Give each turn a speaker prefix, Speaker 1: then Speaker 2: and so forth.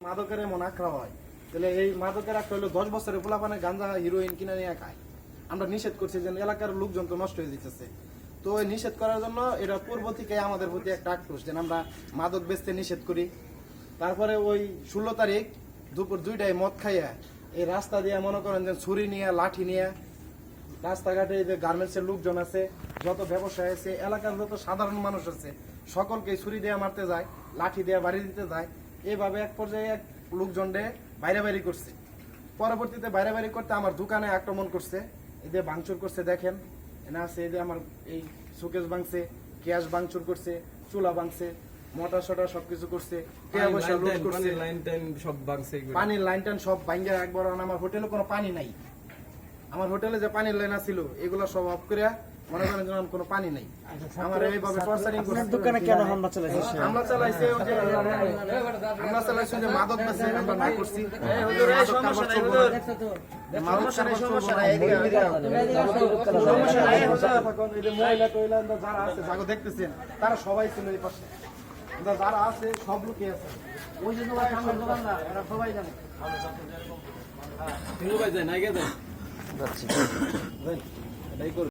Speaker 1: মাদকের এমন আঁকড়া হয়, তাহলে এই মাদকের একটা হলো 10 বছরের পোলাপানে গাঁজা হিরোইন কিনে নিয়ে খায়। আমরা নিষেধ করছি যে এলাকার লোকজন তো নষ্ট হয়ে যেতেছে, তো ওই নিষেধ করার জন্য এটা পূর্ব থেকে আমাদের প্রতি একটা আক্রোশ যে আমরা মাদক বেচতে নিষেধ করি। তারপরে ওই 16 তারিখ দুপুর 2টায় মদ খাইয়া এই রাস্তা দিয়ে মনে করেন যে ছুরি নিয়ে লাঠি নিয়ে রাস্তাঘাটে যে গার্মেন্টসের লোকজন আছে, যত ব্যবসায়ী আছে, এলাকার যত সাধারণ মানুষ আছে, সকলকে ছুরি দিয়ে মারতে যায়, লাঠি দিয়ে বাড়ি দিতে যায়। এইভাবে এক পর্যায়ে এক লোকজনকে বাইরে করছে। পরবর্তীতে বাইরে করতে আমার দোকানে আক্রমণ করছে, এদের ভাঙচুর করছে। দেখেন এনে আছে, এই যে আমার এই শোকেস ভাঙছে, গ্যাস ভাঙচুর করছে, চুলা ভাঙছে, মোটর সোটা সবকিছু করছে, পানির লাইন টাইন সব ভাঙ্গা একবার। আমার হোটেলে কোনো পানি নাই, আমার হোটেলে যে পানির লাইন ছিল এগুলো সব অফ করে মনে করেন যেন কোনো পানি নাই। আমার এইভাবে টর্চারিং করছে।
Speaker 2: দোকানে কেন হামলা চালাইছে?
Speaker 1: হামলা চালাইছে ওই যে হামলা চালাইছে যে মাদক বেচে আমরা না করছি। মহিলা টহিলা যারা আছে যাকে দেখতেছেন তারা সবাই ছিল এই পাশে, যারা আছে সব লোকই আছে। ওই যে সামনের দোকানদার এরা সবাই জানে।
Speaker 2: যাচ্ছি।